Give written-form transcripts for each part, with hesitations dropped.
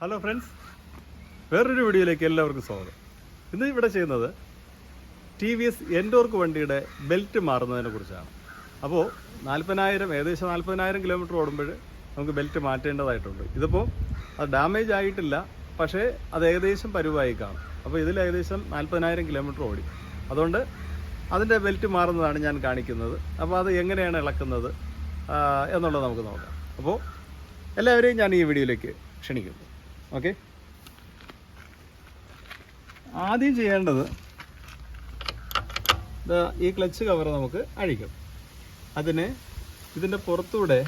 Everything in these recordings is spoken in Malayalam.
ഹലോ ഫ്രണ്ട്സ്, വേറൊരു വീഡിയോയിലേക്ക് എല്ലാവർക്കും സ്വാഗതം. ഇന്ന് ഇവിടെ ചെയ്യുന്നത് TVS എൻഡോർക്ക് വണ്ടിയുടെ ബെൽറ്റ് മാറുന്നതിനെ കുറിച്ചാണ്. അപ്പോൾ ഏകദേശം 40,000 കിലോമീറ്റർ ഓടുമ്പോൾ നമുക്ക് ബെൽറ്റ് മാറ്റേണ്ടതായിട്ടുണ്ട്. ഇതിപ്പോൾ അത് ഡാമേജ് ആയിട്ടില്ല, പക്ഷേ അത് ഏകദേശം പരുവായി കാണും. അപ്പോൾ ഇതിൽ ഏകദേശം 40,000 കിലോമീറ്റർ ഓടി. അതുകൊണ്ട് അതിൻ്റെ ബെൽറ്റ് മാറുന്നതാണ് ഞാൻ കാണിക്കുന്നത്. അപ്പോൾ അത് എങ്ങനെയാണ് ഇളക്കുന്നത് എന്നുള്ളത് നമുക്ക് നോക്കാം. അപ്പോൾ എല്ലാവരെയും ഞാൻ ഈ വീഡിയോയിലേക്ക് ക്ഷണിക്കുന്നു. ഓക്കെ, ആദ്യം ചെയ്യേണ്ടത് ഈ ക്ലച്ച് കവർ നമുക്ക് അഴിക്കണം. അതിന് ഇതിൻ്റെ പുറത്തൂടെ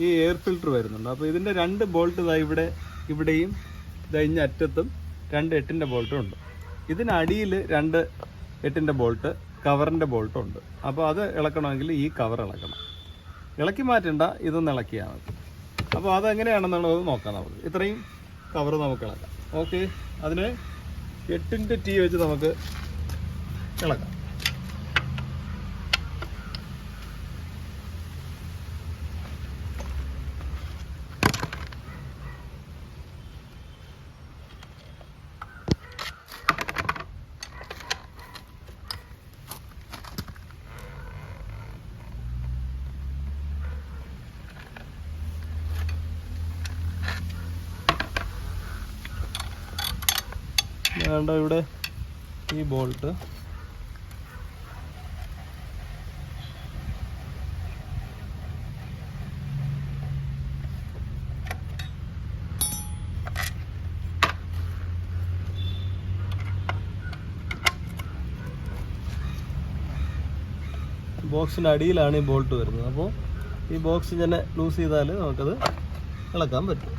ഈ എയർ ഫിൽറ്റർ വരുന്നുണ്ട്. അപ്പോൾ ഇതിൻ്റെ 2 ബോൾട്ട് ഇവിടെയും ഇഞ്ഞ അറ്റത്തും 2 8-ൻ്റെ ബോൾട്ടും ഉണ്ട്. ഇതിനടിയിൽ 2 8-ൻ്റെ ബോൾട്ട്, കവറിൻ്റെ ബോൾട്ടും ഉണ്ട്. അപ്പോൾ അത് ഇളക്കണമെങ്കിൽ ഈ കവർ ഇളക്കണം. ഇളക്കി മാറ്റേണ്ട, ഇതൊന്ന് ഇളക്കിയാൽ മതി. അപ്പോൾ അതെങ്ങനെയാണെന്നുള്ളത് നോക്കാം. നമുക്ക് ഇത്രയും കവർ നമുക്ക് ഇളക്കാം. ഓക്കെ, അതിന് 8-ൻ്റെ T വെച്ച് നമുക്ക് ഇളക്കാം. വേണ്ട, ഇവിടെ ഈ ബോൾട്ട് ബോക്സിൻ്റെ അടിയിലാണ് ഈ ബോൾട്ട് വരുന്നത്. അപ്പോൾ ഈ ബോക്സ് ഇങ്ങനെ ലൂസ് ചെയ്താൽ നമുക്കത് ഇളക്കാൻ പറ്റും.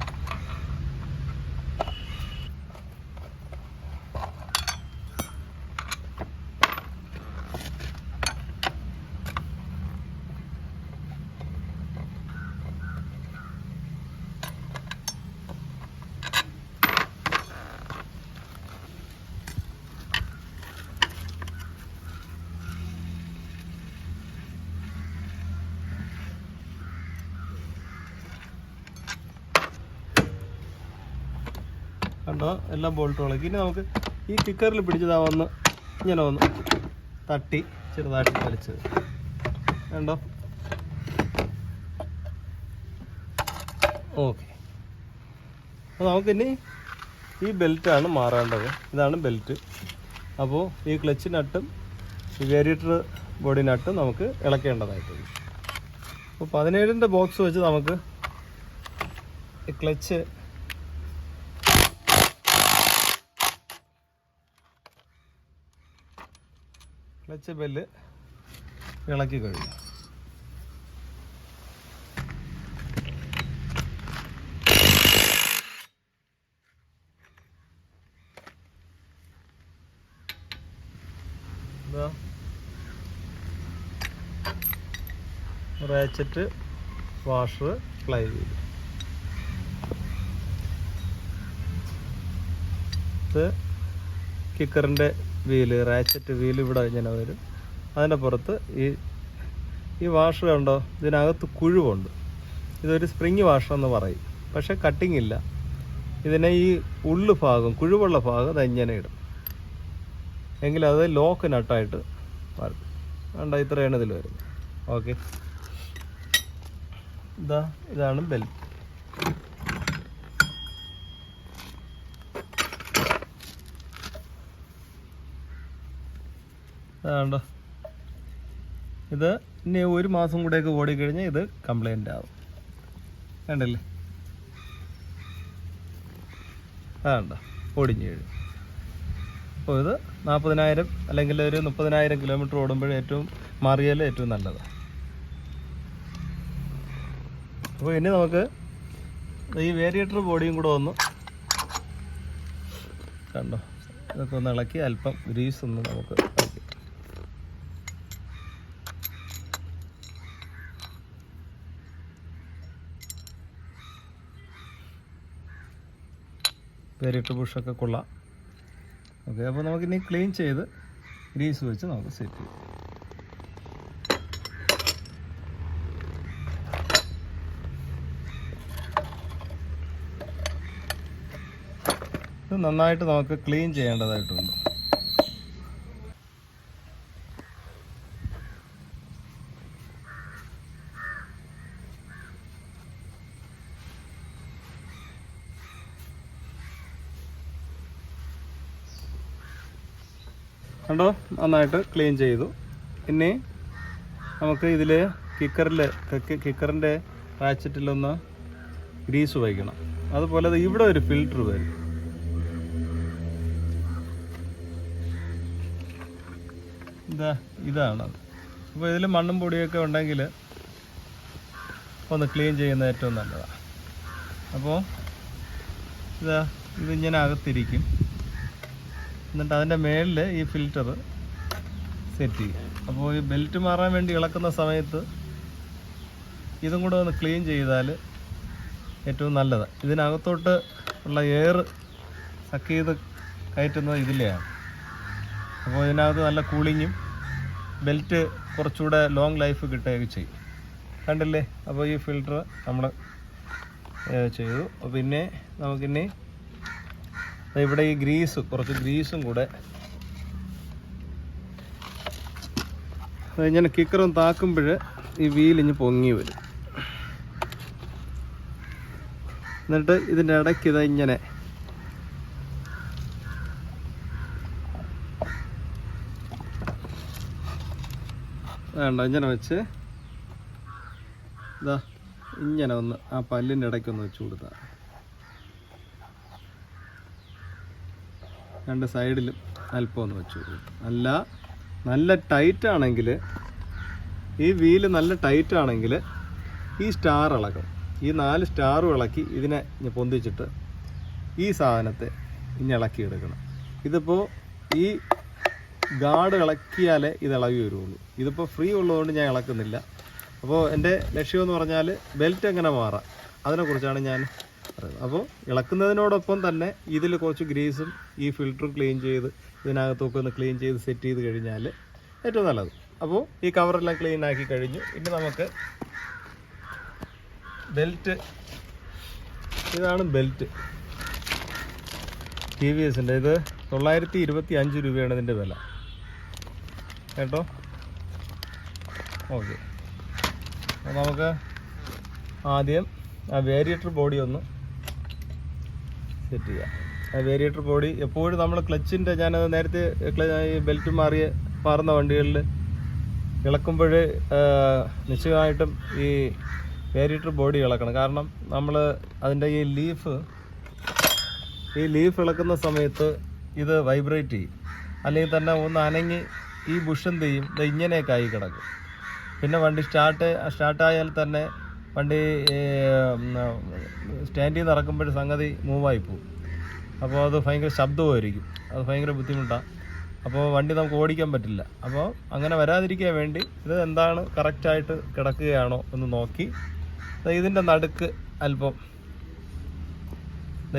കണ്ടോ, എല്ലാ ബോൾട്ടും ഇളക്കി. ഇനി നമുക്ക് ഈ കിക്കറിൽ പിടിച്ചതാവുന്ന ഇങ്ങനെ ഒന്ന് തട്ടി ചെറുതായിട്ട് വലിച്ചത് കണ്ടോ. ഓക്കെ, അപ്പോൾ നമുക്കിനി ഈ ബെൽറ്റാണ് മാറേണ്ടത്. ഇതാണ് ബെൽറ്റ്. അപ്പോൾ ഈ ക്ലച്ച് നട്ടും ഈ വേരിയേറ്റർ ബോഡി നട്ടും നമുക്ക് ഇളക്കേണ്ടതായിട്ടുണ്ട്. അപ്പോൾ 17-ൻ്റെ ബോക്സ് വെച്ച് നമുക്ക് ഈ ക്ലച്ച് ബെല്ല് ഇളക്കി കഴിഞ്ഞു. Ratchet, washer, fly wheel. ഇത് കിക്കറിൻ്റെ വീല്, റാച്ചറ്റ് വീല് ഇവിടെ ഇങ്ങനെ വരും. അതിൻ്റെ പുറത്ത് ഈ വാഷർ കണ്ടോ, ഇതിനകത്ത് കുഴിവുണ്ട്. ഇതൊരു സ്പ്രിങ് വാഷർ എന്ന് പറയും, പക്ഷെ കട്ടിങ് ഇല്ല. ഇതിനെ ഈ ഭാഗം, കുഴിവുള്ള ഭാഗം അത് ഇങ്ങനെ ഇടും, എങ്കിലും അത് ലോക്ക് നട്ടായിട്ട് വരും. കണ്ടോ, ഇത്രയാണ് ഇതിൽ വരുന്നത്. ഓക്കെ, ഇതാണ് ബെൽറ്റ്. അതുകൊണ്ടോ, ഇത് ഇനി 1 മാസം കൂടെയൊക്കെ ഓടിക്കഴിഞ്ഞാൽ ഇത് കംപ്ലൈൻ്റ് ആവും. കണ്ടല്ലേ, അതുണ്ടോ, ഓടിഞ്ഞ് കഴിഞ്ഞു. അപ്പോൾ ഇത് 40,000 അല്ലെങ്കിൽ ഒരു 30,000 കിലോമീറ്റർ ഓടുമ്പോൾ മാറിയാൽ ഏറ്റവും നല്ലതാണ്. അപ്പോൾ ഇനി നമുക്ക് ഈ വേരിയേറ്റർ ബോഡിയും കൂടെ ഒന്ന് കണ്ടോ, ഇതൊക്കെ ഒന്ന് ഇളക്കി അല്പം ഗ്രീസ് ഒന്ന് നമുക്ക് ഇളക്കി. വേരിയേറ്റർ ബുഷൊക്കെ കൊള്ളാം. ഓക്കെ, അപ്പോൾ നമുക്കിനി ക്ലീൻ ചെയ്ത് ഗ്രീസ് വെച്ച് നമുക്ക് സെറ്റ് ചെയ്യാം. ഇത് നന്നായിട്ട് നമുക്ക് ക്ലീൻ ചെയ്യേണ്ടതായിട്ടുണ്ട്. കണ്ടോ, നന്നായിട്ട് ക്ലീൻ ചെയ്തു. ഇനി നമുക്ക് ഇതിൽ കിക്കറിൻ്റെ റാച്ചറ്റിലൊന്ന് ഗ്രീസ് വയ്ക്കണം. അതുപോലെ ഇവിടെ ഒരു ഫിൽറ്റർ വരും. ഇതാണത്. അപ്പോൾ ഇതിൽ മണ്ണും പൊടിയൊക്കെ ഉണ്ടെങ്കിൽ ഒന്ന് ക്ലീൻ ചെയ്യുന്നത് ഏറ്റവും നല്ലതാണ്. അപ്പോൾ ഇതിങ്ങനെ അകത്തിരിക്കും. എന്നിട്ട് അതിൻ്റെ മേളിൽ ഈ ഫിൽറ്റർ സെറ്റ് ചെയ്യും. അപ്പോൾ ഈ ബെൽറ്റ് മാറാൻ വേണ്ടി ഇളക്കുന്ന സമയത്ത് ഇതും കൂടെ ഒന്ന് ക്ലീൻ ചെയ്താൽ ഏറ്റവും നല്ലതാണ്. ഇതിനകത്തോട്ട് ഉള്ള എയർ സക്ക് ചെയ്ത് കയറ്റുന്നത് ഇതിലെയാണ്. അപ്പോൾ ഇതിനകത്ത് നല്ല കൂളിങ്ങും ബെൽറ്റ് കുറച്ചുകൂടെ ലോങ് ലൈഫ് കിട്ടുകയൊക്കെ ചെയ്യും. കണ്ടില്ലേ? അപ്പോൾ ഈ ഫിൽറ്റർ നമ്മൾ ചെയ്തു. പിന്നെ നമുക്കിനി ഇവിടെ ഈ കുറച്ച് ഗ്രീസും കൂടെ ഇങ്ങനെ കിക്കറും താക്കുമ്പോൾ ഈ വീലിഞ്ഞ് പൊങ്ങി വരും. എന്നിട്ട് ഇതിൻ്റെ ഇടയ്ക്ക് ഇങ്ങനെ ഇങ്ങനെ വെച്ച് ഇങ്ങനെ ഒന്ന് ആ പല്ലിൻ്റെ ഇടയ്ക്കൊന്ന് വെച്ച് കൊടുത്താൽ രണ്ട് സൈഡിലും അല്പം ഒന്ന് വെച്ച് കൊടുക്കും. നല്ല ടൈറ്റാണെങ്കിൽ ഈ വീല് നല്ല ടൈറ്റാണെങ്കിൽ ഈ സ്റ്റാർ ഇളക്കണം. ഈ 4 സ്റ്റാറും ഇളക്കി ഇതിനെ പൊന്തിച്ചിട്ട് ഈ സാധനത്തെ ഇളക്കി എടുക്കണം. ഇതിപ്പോൾ ഈ ഗാർഡ് ഇളക്കിയാലേ ഇത് ഇളകി വരുള്ളൂ. ഇതിപ്പോൾ ഫ്രീ ഉള്ളതുകൊണ്ട് ഞാൻ ഇളക്കുന്നില്ല. അപ്പോൾ എൻ്റെ ലക്ഷ്യമെന്ന് പറഞ്ഞാൽ ബെൽറ്റ് എങ്ങനെ മാറാം അതിനെക്കുറിച്ചാണ് ഞാൻ പറയുന്നത്. അപ്പോൾ ഇളക്കുന്നതിനോടൊപ്പം തന്നെ ഇതിൽ കുറച്ച് ഗ്രീസും ഈ ഫിൽറ്ററും ക്ലീൻ ചെയ്ത് ഇതിനകത്തൊക്കെ ഒന്ന് ക്ലീൻ ചെയ്ത് സെറ്റ് ചെയ്ത് കഴിഞ്ഞാൽ ഏറ്റവും നല്ലത്. അപ്പോൾ ഈ കവറെല്ലാം ക്ലീൻ ആക്കി കഴിഞ്ഞു. ഇനി നമുക്ക് ബെൽറ്റ്, ഇതാണ് ബെൽറ്റ് TVSൻ്റെ. ഇത് 925 രൂപയാണ് ഇതിൻ്റെ വില കേട്ടോ. ഓക്കെ, അപ്പോൾ നമുക്ക് ആദ്യം ആ വേരിയേറ്റർ ബോഡി ഒന്ന് സെറ്റ് ചെയ്യാം. ആ വേരിയേറ്റർ ബോഡി എപ്പോഴും നമ്മൾ ക്ലച്ചിൻ്റെ, ഞാനത് നേരത്തെ ഈ ബെൽറ്റ് മാറുന്ന വണ്ടികളിൽ ഇളക്കുമ്പോൾ നിശ്ചയമായിട്ടും ഈ വേരിയേറ്റർ ബോഡി ഇളക്കണം. കാരണം നമ്മൾ അതിൻ്റെ ഈ ലീഫ് ഇളക്കുന്ന സമയത്ത് ഇത് വൈബ്രേറ്റ് ചെയ്യും. അല്ലെങ്കിൽ തന്നെ ഒന്ന് അനങ്ങി ഈ ബുഷ് എന്ത് ചെയ്യും, ഇത് ഇങ്ങനെയൊക്കെ ആയി കിടക്കും. പിന്നെ വണ്ടി സ്റ്റാർട്ടായാൽ തന്നെ വണ്ടി സ്റ്റാൻഡിൽ നിന്ന് ഇറക്കുമ്പോൾ സംഗതി മൂവായി പോകും. അപ്പോൾ അത് ഭയങ്കര ശബ്ദമായിരിക്കും, അത് ഭയങ്കര ബുദ്ധിമുട്ടാണ്. അപ്പോൾ വണ്ടി നമുക്ക് ഓടിക്കാൻ പറ്റില്ല. അപ്പോൾ അങ്ങനെ വരാതിരിക്കാൻ വേണ്ടി ഇത് എന്താണ് കറക്റ്റായിട്ട് കിടക്കുകയാണോ എന്ന് നോക്കി ഇതിൻ്റെ നടുക്ക് അല്പം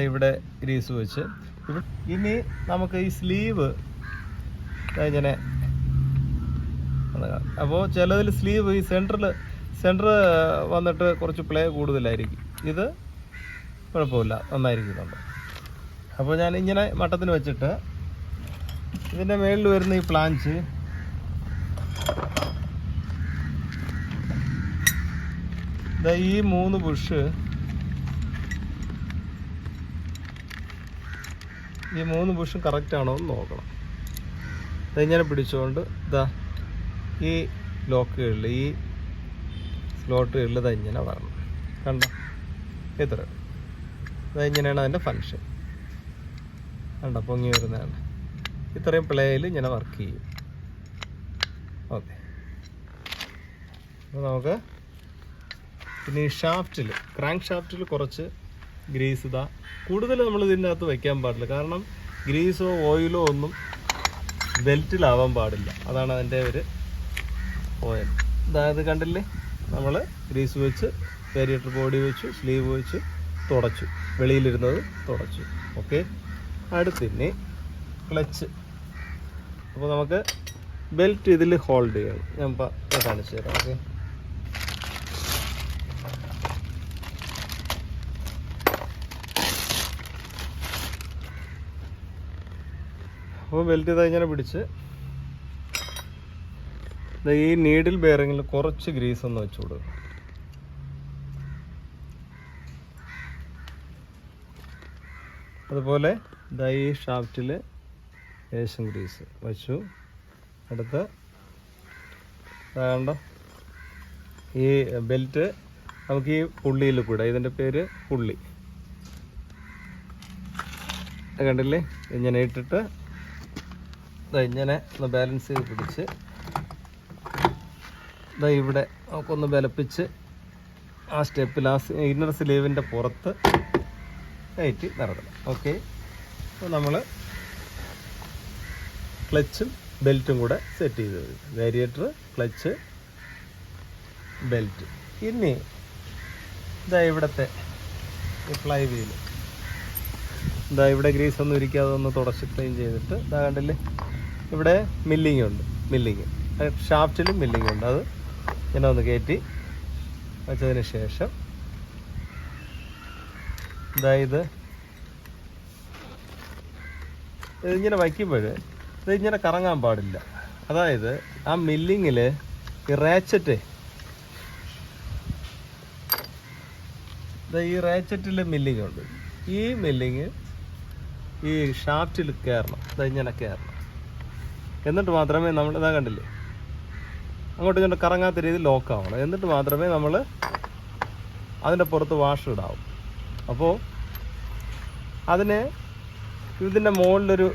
ഇവിടെ ഗ്രീസ് വെച്ച് ഇനി നമുക്ക് ഈ സ്ലീവ് ഇങ്ങനെ, അപ്പോൾ ചിലതിൽ സ്ലീവ് ഈ സെൻറ്റർ വന്നിട്ട് കുറച്ച് പ്ലേ കൂടുതലായിരിക്കും. ഇത് കുഴപ്പമില്ല, നന്നായിരിക്കുന്നുണ്ട്. അപ്പോൾ ഞാൻ ഇങ്ങനെ മട്ടത്തിന് വെച്ചിട്ട് ഇതിൻ്റെ മേളിൽ വരുന്ന ഈ പ്ലാഞ്ച് ഈ 3 ബുഷ്, ഈ 3 ബുഷും കറക്റ്റാണോ എന്ന് നോക്കണം. ഇതിങ്ങനെ പിടിച്ചുകൊണ്ട് ഈ ലോക്കുകളിൽ, ഈ സ്ലോട്ടുകളിൽ ഇങ്ങനെ വരണം. കണ്ടോ? ഇങ്ങനെയാണ് അതിൻ്റെ ഫങ്ഷൻ. കണ്ടോ? പൊങ്ങി വരുന്നതാണ്. ഇത്രയും പ്ലേയിൽ ഇങ്ങനെ വർക്ക് ചെയ്യും. ഓക്കെ, അപ്പോൾ നമുക്ക് പിന്നെ ഈ ക്രാങ്ക് ഷാഫ്റ്റിൽ കുറച്ച് ഗ്രീസ് കൂടുതൽ നമ്മൾ ഇതിൻ്റെ അകത്ത് വയ്ക്കാൻ പാടില്ല. കാരണം ഗ്രീസോ ഓയിലോ ഒന്നും ബെൽറ്റിലാവാൻ പാടില്ല. അതാണ് അതിൻ്റെ ഒരു ഓയിൽ. അതായത് കണ്ടില്ലേ, നമ്മൾ ഗ്രീസ് വെച്ച് വേരിയേറ്റർ ബോഡി വെച്ചു, സ്ലീവ് വെച്ച് തുടച്ചു, വെളിയിലിരുന്നത് തുടച്ചു. ഓക്കെ, അടുത്തിനി ക്ലച്ച്. അപ്പോൾ നമുക്ക് ബെൽറ്റ് ഇതിൽ ഹോൾഡ് ചെയ്യണം. ഞാൻ കാണിച്ചു തരാം. ഓക്കെ, അപ്പോൾ ബെൽറ്റ് ഇതാ ഇങ്ങനെ പിടിച്ച് ഈ നീഡിൽ ബെയറിങ്ങിൽ കുറച്ച് ഗ്രീസ് ഒന്ന് വെച്ച് കൊടുക്കും. അതുപോലെ ഇതാ ഈ ഷാഫ്റ്റിൽ ലേശം ഗ്രീസ് വെച്ചു. അടുത്ത് കണ്ടോ ഈ ബെൽറ്റ് നമുക്ക് ഈ പുള്ളിയിൽ കൂടെ, ഇതിൻ്റെ പേര് പുള്ളി, കണ്ടില്ലേ, ഇങ്ങനെ ഇട്ടിട്ട് ഇങ്ങനെ ഒന്ന് ബാലൻസ് ചെയ്ത് പിടിച്ച് ഇതാ ഇവിടെ നമുക്കൊന്ന് ബലപ്പിച്ച് ആ സ്റ്റെപ്പിൽ ആ ഇന്നർ സ്ലീവിൻ്റെ പുറത്ത് കയറ്റി നടത്തണം. ഓക്കെ, അപ്പോൾ നമ്മൾ ക്ലച്ചും ബെൽറ്റും കൂടെ സെറ്റ് ചെയ്ത് വരും. Variator, clutch, belt. ഇനി ഇതാ ഇവിടുത്തെ ഈ ഫ്ലൈ വീല് ഇതാ ഇവിടെ ഗ്രീസ് ഒന്നും ഇരിക്കാതെ ഒന്ന് തുടച്ച് ക്ലീൻ ചെയ്തിട്ട് ഇതാ കണ്ടില്ലേ, ഇവിടെ മില്ലിങ് ഉണ്ട്. ഷാഫ്റ്റിലും മില്ലിങ് ഉണ്ട്. അത് ഇങ്ങനെ ഒന്ന് കയറ്റി വെച്ചതിന് ശേഷം ഇതായത് ഇതിങ്ങനെ വയ്ക്കുമ്പോൾ ഇതിങ്ങനെ കറങ്ങാൻ പാടില്ല. അതായത് ആ മില്ലിങ്ങിൽ ഈ റാച്ചറ്റ്, ഈ റാച്ചറ്റിൽ മില്ലിങ് ഉണ്ട്. ഈ മില്ലിങ് ഈ ഷാഫ്റ്റിൽ കയറണം, ഇങ്ങനെ കയറണം. എന്നിട്ട് മാത്രമേ നമ്മൾ ഇതാ കണ്ടില്ലേ അങ്ങോട്ടും ഇങ്ങോട്ട് കറങ്ങാത്ത രീതിയിൽ ലോക്കാവണം. എന്നിട്ട് മാത്രമേ നമ്മൾ അതിൻ്റെ പുറത്ത് വാഷർ ഇടാവും. അപ്പോൾ അതിന് ഇതിൻ്റെ മുകളിലൊരു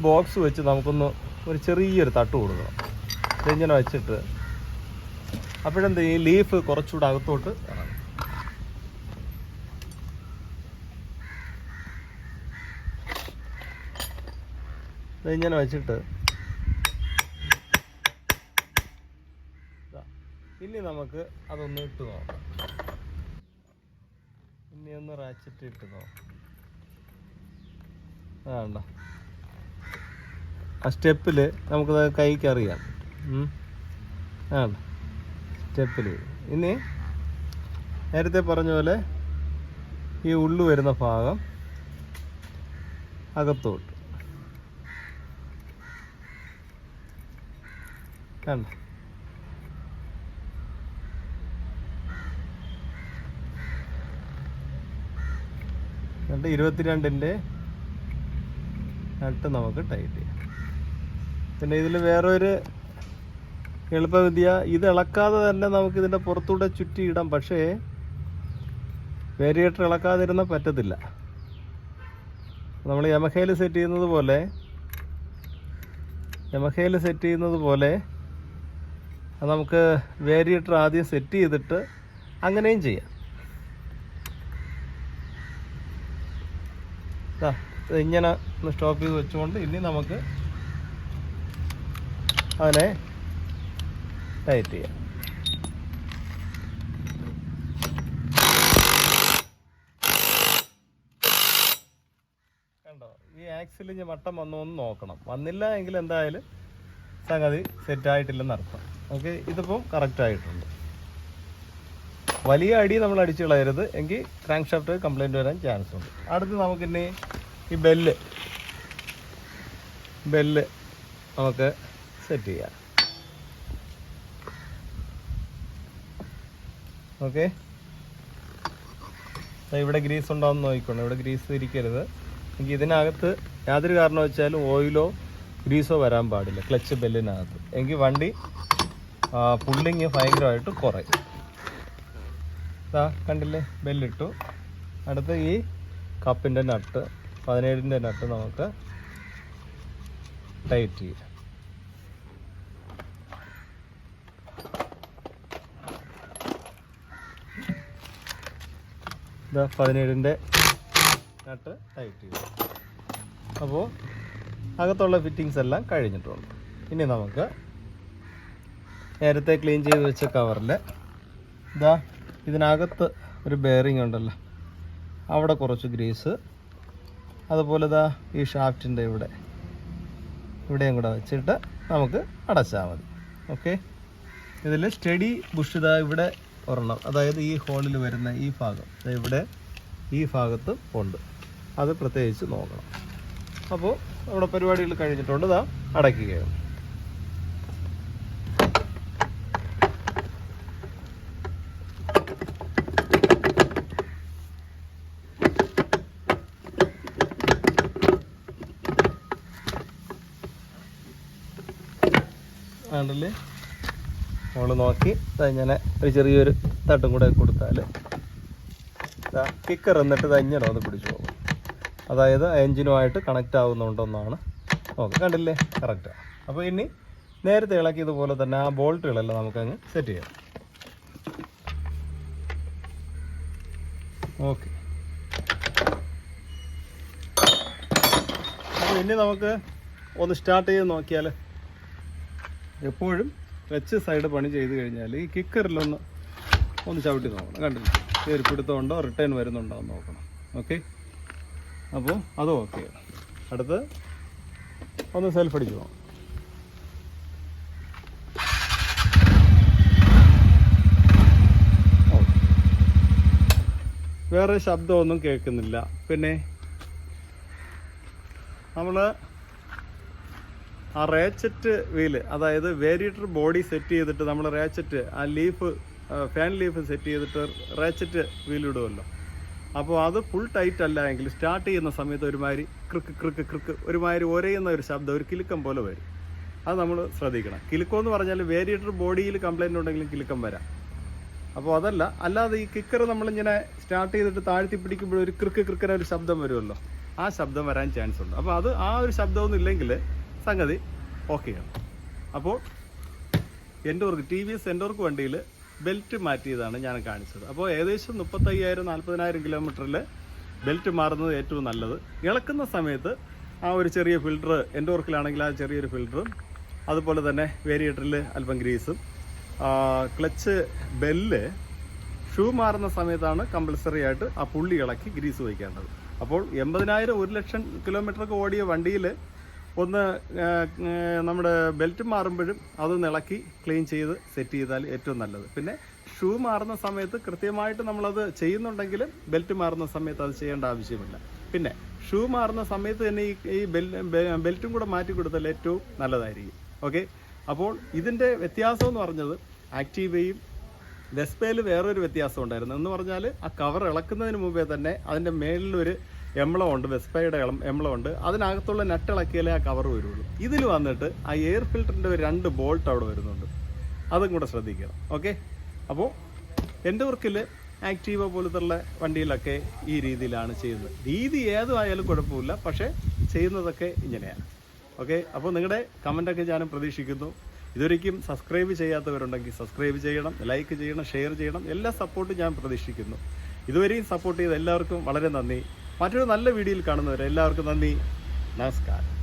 ബോക്സ് വെച്ച് നമുക്കൊന്ന് ഒരു ചെറിയൊരു തട്ട് കൊടുക്കണം. ഇതിങ്ങനെ വെച്ചിട്ട് അപ്പോഴെന്ത് ഈ ലീഫ് കുറച്ചുകൂടെ അകത്തോട്ട് ഇറങ്ങും. ഇതിങ്ങനെ വെച്ചിട്ട് ഇനി നമുക്ക് അതൊന്ന് ഇട്ട് നോക്കാം. ഇനി ഒന്ന് റാച്ചറ്റ് ഇട്ട് നോക്കാം. വേണ്ട, ആ സ്റ്റെപ്പിൽ നമുക്കത് കൈക്ക് അറിയാം. സ്റ്റെപ്പിൽ ഇനി നേരത്തെ പറഞ്ഞ പോലെ ഈ ഉള്ളു വരുന്ന ഭാഗം അകത്തോട്ട് കണ്ട. എന്നിട്ട് 22-ൻ്റെ നട്ട് നമുക്ക് ടൈറ്റ് ചെയ്യാം. പിന്നെ ഇതിൽ വേറൊരു എളുപ്പവിദ്യ, ഇത് ഇളക്കാതെ തന്നെ നമുക്ക് ഇതിൻ്റെ പുറത്തൂടെ ചുറ്റി ഇടാം. പക്ഷേ വേരിയേറ്റർ ഇളക്കാതിരുന്നാൽ പറ്റത്തില്ല. നമ്മൾ യമഹയിൽ സെറ്റ് ചെയ്യുന്നത് പോലെ അത് നമുക്ക് വേരിയേറ്റർ ആദ്യം സെറ്റ് ചെയ്തിട്ട് അങ്ങനെയും ചെയ്യാം. ഇങ്ങനെ ഒന്ന് സ്റ്റോപ്പ് ചെയ്ത് വെച്ചുകൊണ്ട് ഇനി നമുക്ക് അതിനെ ടൈറ്റ് ചെയ്യാം. കണ്ടോ, ഈ ആക്സിലിഞ്ഞ് വട്ടം വന്നോ എന്ന് നോക്കണം. വന്നില്ല എങ്കിൽ എന്തായാലും സംഗതി സെറ്റായിട്ടില്ലെന്ന് അർത്ഥം. ഓക്കെ, ഇതിപ്പം കറക്റ്റായിട്ടുണ്ട്. വലിയ അടി നമ്മൾ അടിച്ചു കളയരുത്, എങ്കിൽ ക്രാങ്ക് ഷാഫ്റ്റ് കംപ്ലൈൻറ്റ് വരാൻ ചാൻസ് ഉണ്ട്. അടുത്ത് നമുക്കിനി ഈ ബെല്ല് നമുക്ക് സെറ്റ് ചെയ്യാം. ഓക്കെ, ഇവിടെ ഗ്രീസ് ഉണ്ടാവും നോക്കിക്കോണം. ഇവിടെ ഗ്രീസ് ഇരിക്കരുത്. എങ്കിൽ ഇതിനകത്ത് യാതൊരു കാരണം വെച്ചാലും ഓയിലോ ഗ്രീസോ വരാൻ പാടില്ല ക്ലച്ച് ബെല്ലിനകത്ത്. എങ്കിൽ വണ്ടി പുള്ളിങ് ഭയങ്കരമായിട്ട് കുറയും. കണ്ടില്ലേ, ബെല്ലിട്ടു. അടുത്ത് ഈ കപ്പിൻ്റെ നട്ട് 17-ൻ്റെ നട്ട് നമുക്ക് ടൈറ്റ് ചെയ്യാം. 17-ൻ്റെ നട്ട് ടൈറ്റ് ചെയ്തു. അപ്പോൾ അകത്തുള്ള ഫിറ്റിങ്സ് എല്ലാം കഴിഞ്ഞിട്ടുണ്ട്. ഇനി നമുക്ക് നേരത്തെ ക്ലീൻ ചെയ്ത് വെച്ച കവറിൽ ഇതിനകത്ത് ഒരു ബെയറിംഗ് ഉണ്ടല്ലോ, അവിടെ കുറച്ച് ഗ്രീസ്, അതുപോലെ ഈ ഷാഫ്റ്റിൻ്റെ ഇവിടെയും കൂടെ വെച്ചിട്ട് നമുക്ക് അടച്ചാൽ മതി. ഓക്കെ, ഇതിൽ സ്റ്റഡി ബുഷ് ഇവിടെ ഒരെണ്ണം, അതായത് ഈ ഹോളിൽ വരുന്ന ഈ ഭാഗം ഇവിടെ ഈ ഭാഗത്ത് ഉണ്ട്. അത് പ്രത്യേകിച്ച് നോക്കണം. അപ്പോൾ നമ്മുടെ പരിപാടികൾ കഴിഞ്ഞിട്ടുണ്ട്. ഇതാ അടയ്ക്കുകയാണ്. ആണ്ടല്ലേ നമ്മൾ നോക്കി ഇങ്ങനെ ഒരു ചെറിയൊരു തട്ടും കൂടെ കൊടുത്താൽ കിക്കർ എന്നിട്ട് ഇങ്ങനെ ഒന്ന് പിടിച്ചു പോകും. അതായത് എൻജിനുമായിട്ട് കണക്റ്റ് ആവുന്നുണ്ടെന്നാണ് നോക്കാം. കണ്ടില്ലേ, കറക്റ്റാണ്. അപ്പോൾ ഇനി നേരത്തെ ഇളക്കിയതുപോലെ തന്നെ ആ ബോൾട്ടുകളെല്ലാം നമുക്കങ്ങ് സെറ്റ് ചെയ്യാം. ഓക്കെ, അപ്പോൾ ഇനി നമുക്ക് ഒന്ന് സ്റ്റാർട്ട് ചെയ്ത് നോക്കിയാൽ എപ്പോഴും വെച്ച് സൈഡ് പണി ചെയ്ത് കഴിഞ്ഞാൽ ഈ കിക്കറിലൊന്ന് ചവിട്ടി നോക്കണം. കണ്ടില്ല, കയറി പിടുത്തമുണ്ടോ റിട്ടേൺ വരുന്നുണ്ടോ എന്ന് നോക്കണം. ഓക്കെ, അപ്പോൾ അത് ഓക്കെ. അടുത്ത് ഒന്ന് സെൽഫ് അടിച്ചു പോകാം. വേറെ ശബ്ദമൊന്നും കേൾക്കുന്നില്ല. പിന്നെ നമ്മൾ ആ റേച്ചറ്റ് വീല്, അതായത് വേരിയേറ്റർ ബോഡി സെറ്റ് ചെയ്തിട്ട് നമ്മൾ റേച്ചറ്റ് ആ ലീഫ് ഫാൻ ലീഫ് സെറ്റ് ചെയ്തിട്ട് റേച്ചറ്റ് വീലിടുമല്ലോ. അപ്പോൾ അത് ഫുൾ ടൈറ്റ് അല്ല എങ്കിൽ സ്റ്റാർട്ട് ചെയ്യുന്ന സമയത്ത് ഒരുമാതിരി ക്രിക്ക് ഒരുമാതിരി ഒരയുന്ന ഒരു ശബ്ദം, ഒരു കിലുക്കം പോലെ വരും. അത് നമ്മൾ ശ്രദ്ധിക്കണം. കിലുക്കം എന്ന് പറഞ്ഞാൽ വേരിയേറ്റർ ബോഡിയിൽ കംപ്ലൈൻറ്റ് ഉണ്ടെങ്കിലും കിലുക്കം വരാം. അപ്പോൾ അതല്ല, അല്ലാതെ ഈ കിക്കർ നമ്മളിങ്ങനെ സ്റ്റാർട്ട് ചെയ്തിട്ട് താഴ്ത്തി പിടിക്കുമ്പോൾ ഒരു ക്രിക്കന ഒരു ശബ്ദം വരുമല്ലോ, ആ ശബ്ദം വരാൻ ചാൻസ് ഉണ്ട്. അപ്പോൾ അത് ആ ഒരു ശബ്ദമൊന്നും ഇല്ലെങ്കിൽ സംഗതി ഓക്കെയാണ്. അപ്പോൾ എൻഡോർക്ക് TVS എൻഡോർക്ക് വണ്ടിയിൽ ബെൽറ്റ് മാറ്റിയതാണ് ഞാൻ കാണിച്ചത്. അപ്പോൾ ഏകദേശം 35,000-40,000 കിലോമീറ്ററിൽ ബെൽറ്റ് മാറുന്നത് ഏറ്റവും നല്ലത്. ഇളക്കുന്ന സമയത്ത് ആ ഒരു ചെറിയ ഫിൽറ്റർ, എൻഡോർക്കിലാണെങ്കിൽ ആ ചെറിയൊരു ഫിൽറ്ററും, അതുപോലെ തന്നെ വേരിയേറ്ററിൽ അല്പം ഗ്രീസും, ക്ലച്ച് ബെല്ല് ഷൂ മാറുന്ന സമയത്താണ് കമ്പൽസറി ആയിട്ട് ആ പുള്ളി ഇളക്കി ഗ്രീസ് വയ്ക്കേണ്ടത്. അപ്പോൾ 80,000-1,00,000 കിലോമീറ്ററൊക്കെ ഓടിയ വണ്ടിയിൽ ഒന്ന് നമ്മുടെ ബെൽറ്റ് മാറുമ്പോഴും അതൊന്ന് ഇളക്കി ക്ലീൻ ചെയ്ത് സെറ്റ് ചെയ്താൽ ഏറ്റവും നല്ലത്. പിന്നെ ഷൂ മാറുന്ന സമയത്ത് കൃത്യമായിട്ട് നമ്മളത് ചെയ്യുന്നുണ്ടെങ്കിൽ ബെൽറ്റ് മാറുന്ന സമയത്ത് അത് ചെയ്യേണ്ട ആവശ്യമില്ല. പിന്നെ ഷൂ മാറുന്ന സമയത്ത് തന്നെ ഈ ബെൽറ്റും കൂടെ മാറ്റി കൊടുത്താൽ ഏറ്റവും നല്ലതായിരിക്കും. ഓക്കെ, അപ്പോൾ ഇതിൻ്റെ വ്യത്യാസം എന്ന് പറഞ്ഞത് ആക്റ്റീവയും വെസ്പയിൽ വേറൊരു വ്യത്യാസം ഉണ്ടായിരുന്നു. എന്ന് പറഞ്ഞാൽ ആ കവർ ഇളക്കുന്നതിന് മുമ്പേ തന്നെ അതിൻ്റെ മേളിലൊരു എംബ്ലം ഉണ്ട്, വെസ്പയുടെ എംബ്ലം ഉണ്ട്. അതിനകത്തുള്ള നട്ട് ഇളക്കിയാലേ ആ കവർ വരുള്ളൂ. ഇതിൽ വന്നിട്ട് ആ എയർ ഫിൽറ്ററിൻ്റെ 2 ബോൾട്ട് അവിടെ വരുന്നുണ്ട്, അതും കൂടെ ശ്രദ്ധിക്കണം. ഓക്കെ, അപ്പോൾ എൻ്റെ വർക്കിൽ ആക്റ്റീവ പോലത്തുള്ള വണ്ടിയിലൊക്കെ ഈ രീതിയിലാണ് ചെയ്യുന്നത്. രീതി ഏതുമായാലും കുഴപ്പമില്ല, പക്ഷേ ചെയ്യുന്നതൊക്കെ ഇങ്ങനെയാണ്. ഓക്കെ, അപ്പോൾ നിങ്ങളുടെ കമൻറ്റൊക്കെ ഞാൻ പ്രതീക്ഷിക്കുന്നു. ഇതൊരിക്കലും സബ്സ്ക്രൈബ് ചെയ്യാത്തവരുണ്ടെങ്കിൽ സബ്സ്ക്രൈബ് ചെയ്യണം, ലൈക്ക് ചെയ്യണം, ഷെയർ ചെയ്യണം. എല്ലാ സപ്പോർട്ടും ഞാൻ പ്രതീക്ഷിക്കുന്നു. ഇതുവരെയും സപ്പോർട്ട് ചെയ്ത എല്ലാവർക്കും വളരെ നന്ദി. മറ്റൊരു നല്ല വീഡിയോയിൽ കാണുന്നവരെ എല്ലാവർക്കും നന്ദി. നമസ്കാരം.